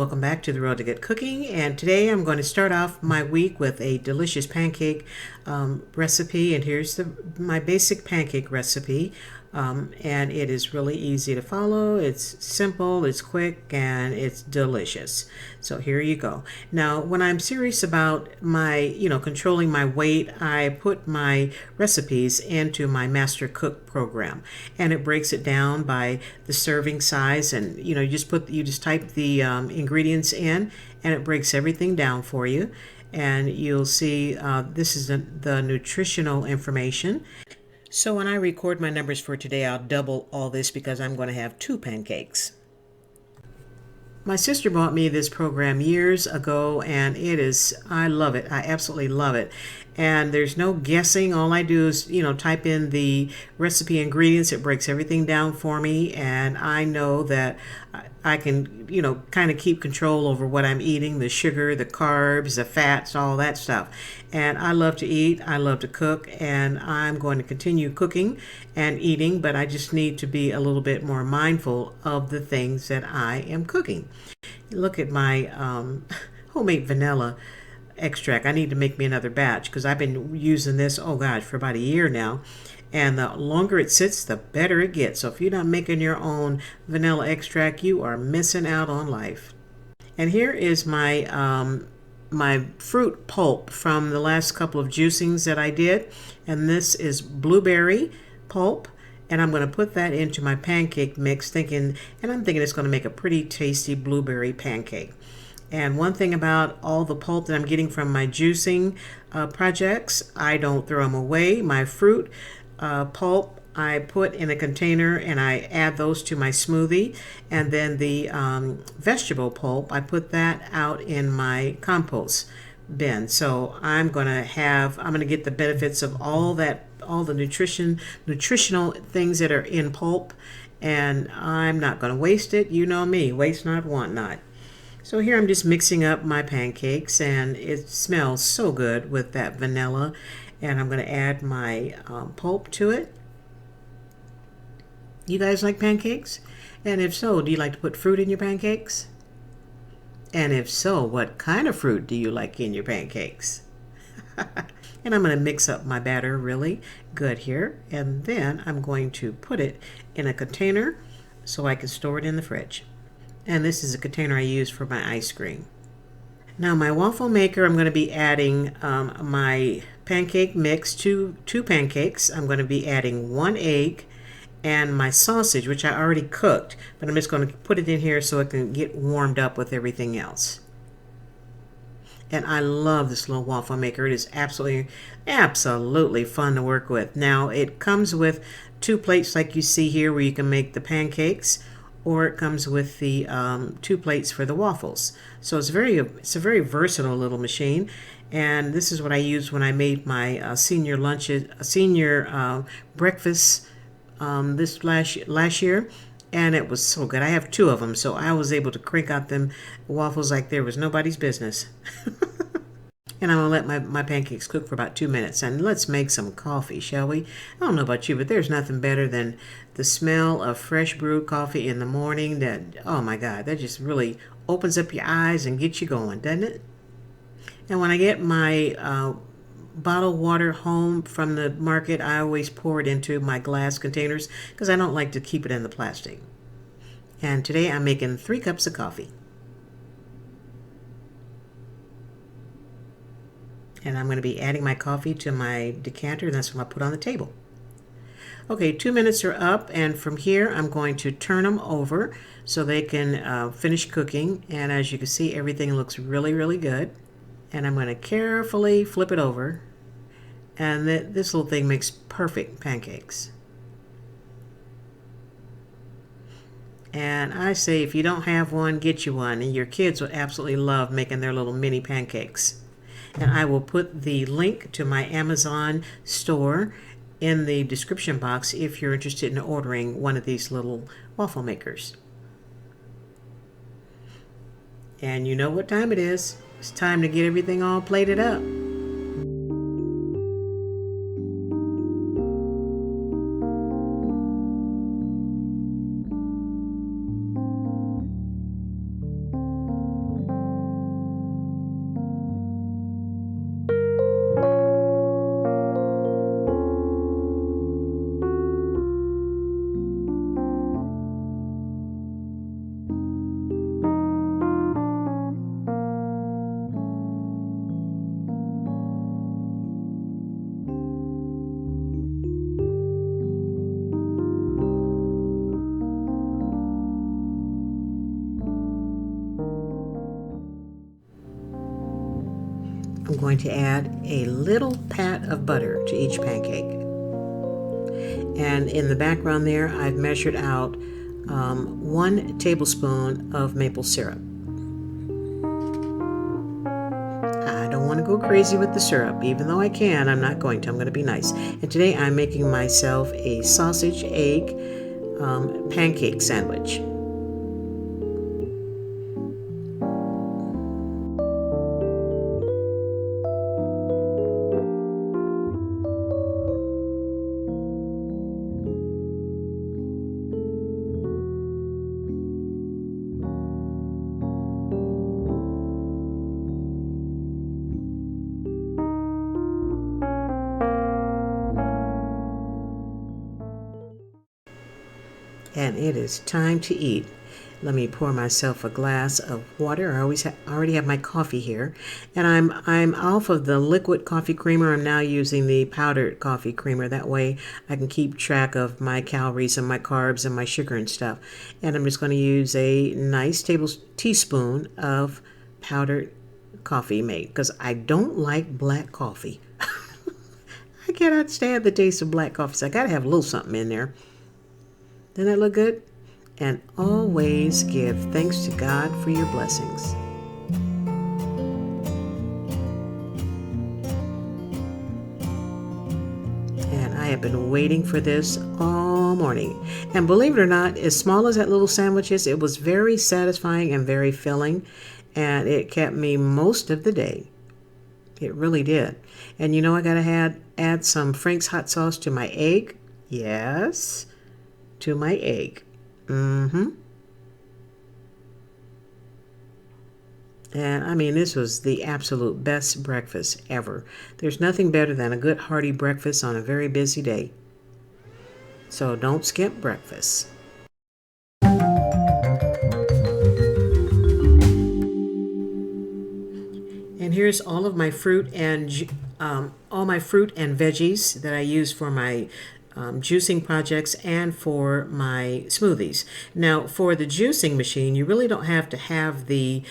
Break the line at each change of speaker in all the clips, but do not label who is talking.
welcome back to the Road to Get Cooking, and today I'm going to start off my week with a delicious pancake recipe. And here's my basic pancake recipe, and it is really easy to follow. It's simple, it's quick, and it's delicious. So here you go. Now, when I'm serious about my, controlling my weight, I put my recipes into my Master Cook program, and it breaks it down by the serving size, and you just type the ingredients in, and it breaks everything down for you. And you'll see this is the nutritional information. So when I record my numbers for today, I'll double all this because I'm going to have 2 pancakes. My sister bought me this program years ago, and I love it. I absolutely love it. And there's no guessing. All I do is, type in the recipe ingredients. It breaks everything down for me, and I know that I can, kind of keep control over what I'm eating, the sugar, the carbs, the fats, all that stuff. And I love to eat, I love to cook, and I'm going to continue cooking and eating, but I just need to be a little bit more mindful of the things that I am cooking. Look at my homemade vanilla extract. I need to make me another batch because I've been using this, oh gosh, for about a year now. And the longer it sits, the better it gets. So if you're not making your own vanilla extract, you are missing out on life. And here is my my fruit pulp from the last couple of juicings that I did. And this is blueberry pulp. And I'm going to put that into my pancake mix, I'm thinking it's going to make a pretty tasty blueberry pancake. And one thing about all the pulp that I'm getting from my juicing projects, I don't throw them away. My fruit pulp I put in a container and I add those to my smoothie. And then the vegetable pulp, I put that out in my compost bin. So I'm going to get the benefits of all the nutritional things that are in pulp. And I'm not going to waste it. You know me, waste not, want not. So here I'm just mixing up my pancakes, and it smells so good with that vanilla. And I'm going to add my pulp to it. You guys like pancakes? And if so, do you like to put fruit in your pancakes? And if so, what kind of fruit do you like in your pancakes? And I'm going to mix up my batter really good here. And then I'm going to put it in a container so I can store it in the fridge. And this is a container I use for my ice cream. Now my waffle maker, I'm going to be adding my pancake mix to 2 pancakes. I'm going to be adding 1 egg and my sausage, which I already cooked, but I'm just going to put it in here so it can get warmed up with everything else. And I love this little waffle maker. It is absolutely fun to work with. Now it comes with 2 plates like you see here where you can make the pancakes, or it comes with the 2 plates for the waffles. So it's a very versatile little machine. And this is what I used when I made my senior breakfast this last year. And it was so good. I have 2 of them, so I was able to crank out them waffles like there was nobody's business. And I'm going to let my pancakes cook for about 2 minutes. And let's make some coffee, shall we? I don't know about you, but there's nothing better than the smell of fresh brewed coffee in the morning. That, oh my God, that just really opens up your eyes and gets you going, doesn't it? And when I get my bottled water home from the market, I always pour it into my glass containers because I don't like to keep it in the plastic. And today I'm making 3 cups of coffee. And I'm going to be adding my coffee to my decanter, and that's what I put on the table. Okay, 2 minutes are up, and from here I'm going to turn them over so they can finish cooking. And as you can see, everything looks really good. And I'm going to carefully flip it over, and this little thing makes perfect pancakes. And I say if you don't have one, get you one, and your kids would absolutely love making their little mini pancakes. And I will put the link to my Amazon store in the description box if you're interested in ordering one of these little waffle makers. And you know what time it is. It's time to get everything all plated up. I'm going to add a little pat of butter to each pancake. And in the background there, I've measured out 1 tablespoon of maple syrup. I don't want to go crazy with the syrup. Even though I can, I'm not going to. I'm going to be nice. And today I'm making myself a sausage egg pancake sandwich. And it is time to eat. Let me pour myself a glass of water. I already have my coffee here, and I'm off of the liquid coffee creamer. I'm now using the powdered coffee creamer. That way I can keep track of my calories and my carbs and my sugar and stuff. And I'm just going to use a nice teaspoon of powdered coffee made because I don't like black coffee. I cannot stand the taste of black coffee, so I got to have a little something in there. Doesn't that look good? And always give thanks to God for your blessings. And I have been waiting for this all morning. And believe it or not, as small as that little sandwich is, it was very satisfying and very filling. And it kept me most of the day. It really did. And you know, I gotta add some Frank's hot sauce to my egg. Yes, to my egg. And I mean, this was the absolute best breakfast ever. There's nothing better than a good hearty breakfast on a very busy day. So don't skip breakfast. And here's all of my fruit and veggies that I use for my juicing projects and for my smoothies. Now, for the juicing machine, you really don't have to have the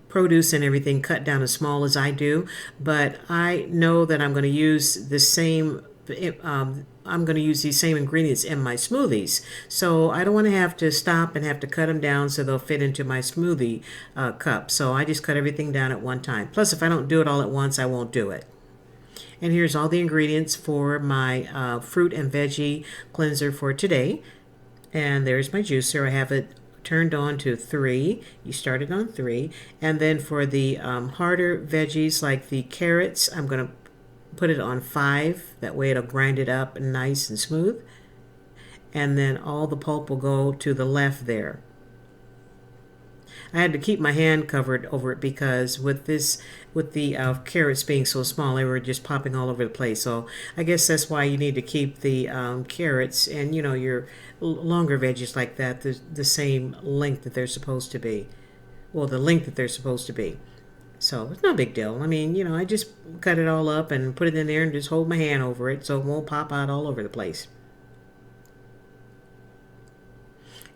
produce and everything cut down as small as I do, but I know that I'm going to use the same. I'm going to use these same ingredients in my smoothies, so I don't want to have to stop and have to cut them down so they'll fit into my smoothie cup. So I just cut everything down at one time. Plus, if I don't do it all at once, I won't do it. And here's all the ingredients for my fruit and veggie cleanser for today. And there's my juicer. I have it turned on to 3. You start it on 3. And then for the harder veggies like the carrots, I'm going to put it on 5. That way it'll grind it up nice and smooth. And then all the pulp will go to the left there. I had to keep my hand covered over it because with the carrots being so small, they were just popping all over the place. So I guess that's why you need to keep the carrots and your longer veggies like that the same length that they're supposed to be. Well, the length that they're supposed to be. So it's no big deal. I mean, I just cut it all up and put it in there and just hold my hand over it so it won't pop out all over the place.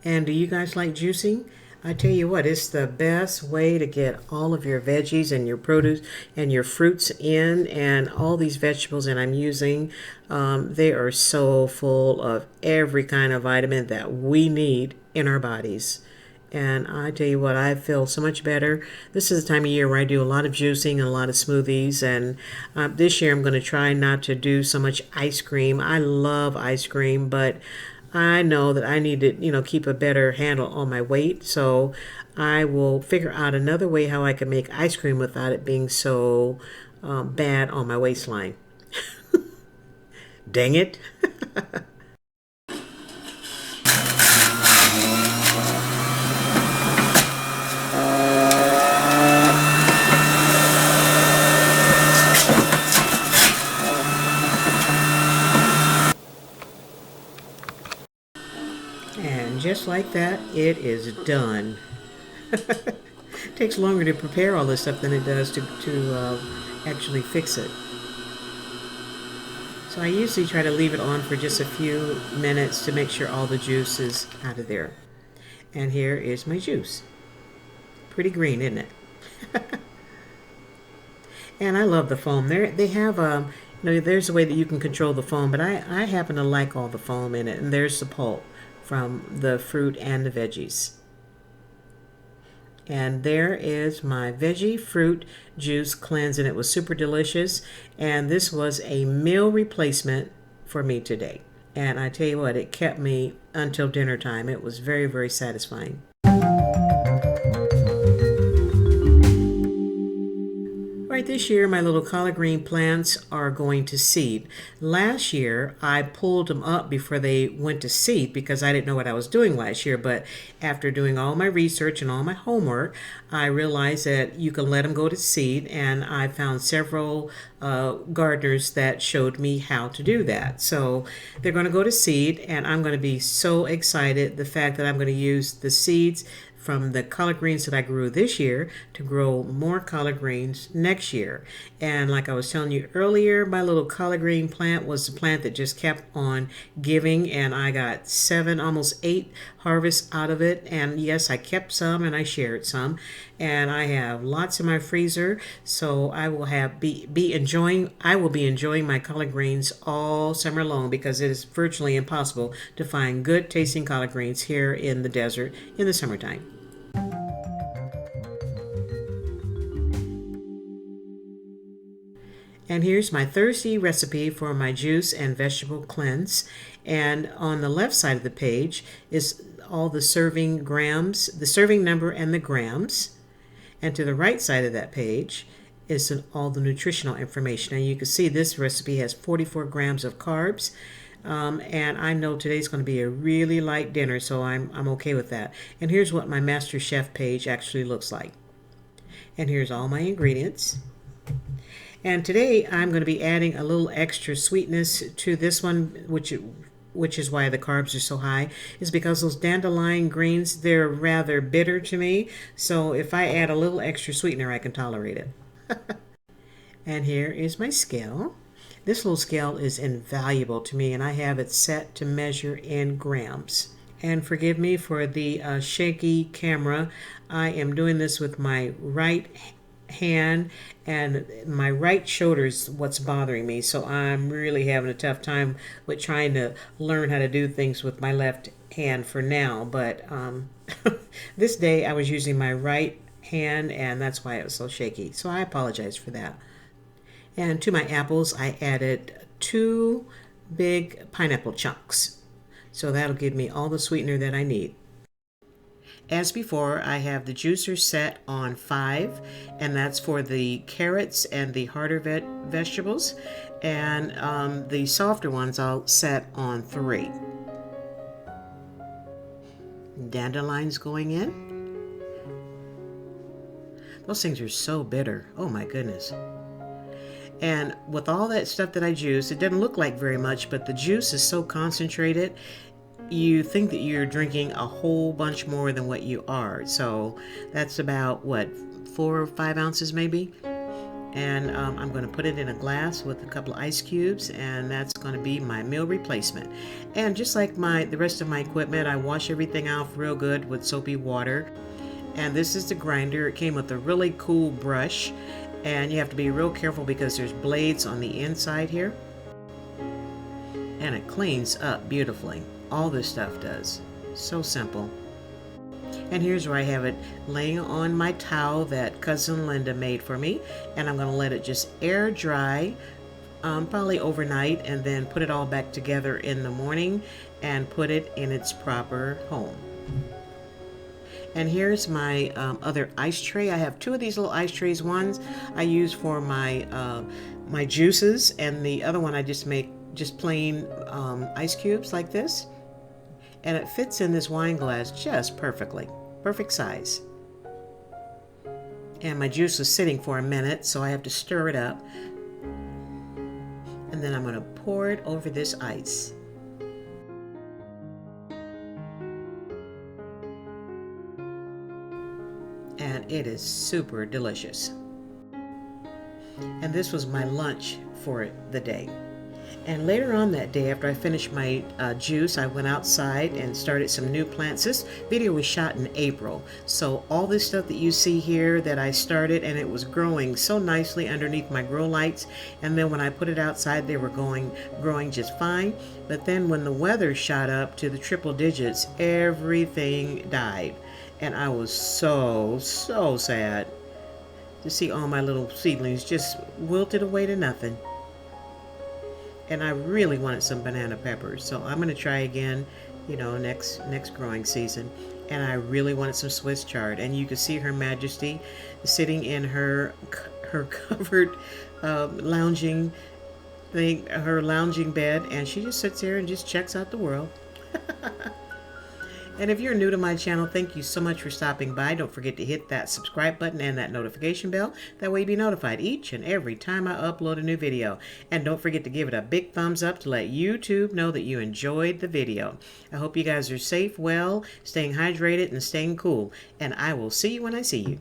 And do you guys like juicing? I tell you what, it's the best way to get all of your veggies and your produce and your fruits in, and all these vegetables that I'm using. They are so full of every kind of vitamin that we need in our bodies. And I tell you what, I feel so much better. This is the time of year where I do a lot of juicing and a lot of smoothies. And this year I'm going to try not to do so much ice cream. I love ice cream, but I know that I need to, keep a better handle on my weight. So I will figure out another way how I can make ice cream without it being so bad on my waistline. Dang it. And just like that, it is done. It takes longer to prepare all this stuff than it does to actually fix it. So I usually try to leave it on for just a few minutes to make sure all the juice is out of there. And here is my juice. Pretty green, isn't it? And I love the foam. They have there's a way that you can control the foam, but I happen to like all the foam in it. And there's the pulp from the fruit and the veggies. And there is my veggie fruit juice cleanse, and it was super delicious. And this was a meal replacement for me today. And I tell you what, it kept me until dinner time. It was very, very satisfying. Right, this year my little collard green plants are going to seed. Last year I pulled them up before they went to seed because I didn't know what I was doing last year, but after doing all my research and all my homework, I realized that you can let them go to seed, and I found several gardeners that showed me how to do that. So they're going to go to seed, and I'm going to be so excited the fact that I'm going to use the seeds from the collard greens that I grew this year to grow more collard greens next year. And like I was telling you earlier, my little collard green plant was the plant that just kept on giving, and I got 7, almost 8 harvests out of it. And yes, I kept some and I shared some, and I have lots in my freezer, so I will be enjoying my collard greens all summer long, because it is virtually impossible to find good tasting collard greens here in the desert in the summertime. And here's my Thursday recipe for my juice and vegetable cleanse. And on the left side of the page is all the serving grams, the serving number and the grams. And to the right side of that page is all the nutritional information. And you can see this recipe has 44 grams of carbs. And I know today's going to be a really light dinner, so I'm okay with that. And here's what my Master Chef page actually looks like. And here's all my ingredients. And today I'm going to be adding a little extra sweetness to this one, which is why the carbs are so high, is because those dandelion greens, they're rather bitter to me. So if I add a little extra sweetener, I can tolerate it. And here is my scale. This little scale is invaluable to me, and I have it set to measure in grams. And forgive me for the shaky camera. I am doing this with my right hand, and my right shoulder is what's bothering me, so I'm really having a tough time with trying to learn how to do things with my left hand for now. But this day I was using my right hand, and that's why it was so shaky, so I apologize for that. And to my apples I added 2 big pineapple chunks, so that'll give me all the sweetener that I need. As before, I have the juicer set on 5, and that's for the carrots and the harder vegetables, and the softer ones I'll set on 3. Dandelions going in. Those things are so bitter. Oh my goodness. And with all that stuff that I juiced, it doesn't look like very much, but the juice is so concentrated, you think that you're drinking a whole bunch more than what you are. So that's about, what, 4 or 5 ounces maybe? And I'm going to put it in a glass with a couple of ice cubes, and that's going to be my meal replacement. And just like the rest of my equipment, I wash everything off real good with soapy water. And this is the grinder. It came with a really cool brush, and you have to be real careful because there's blades on the inside here. And it cleans up beautifully. All this stuff does. So simple. And here's where I have it laying on my towel that cousin Linda made for me, and I'm going to let it just air dry probably overnight, and then put it all back together in the morning and put it in its proper home. And here's my other ice tray. I have 2 of these little ice trays. One I use for my my juices, and the other one I just make just plain ice cubes like this. And it fits in this wine glass just perfectly. Perfect size. And my juice is sitting for a minute, so I have to stir it up. And then I'm going to pour it over this ice. And it is super delicious. And this was my lunch for the day. And later on that day, after I finished my juice, I went outside and started some new plants. This video was shot in April. So all this stuff that you see here that I started, and it was growing so nicely underneath my grow lights. And then when I put it outside, they were growing just fine. But then when the weather shot up to the triple digits, everything died. And I was so sad to see all my little seedlings just wilted away to nothing. And I really wanted some banana peppers, so I'm going to try again, next growing season. And I really wanted some Swiss chard, and you can see Her Majesty sitting in her covered lounging thing, her lounging bed, and she just sits there and just checks out the world. And if you're new to my channel, thank you so much for stopping by. Don't forget to hit that subscribe button and that notification bell. That way you'll be notified each and every time I upload a new video. And don't forget to give it a big thumbs up to let YouTube know that you enjoyed the video. I hope you guys are safe, well, staying hydrated, and staying cool. And I will see you when I see you.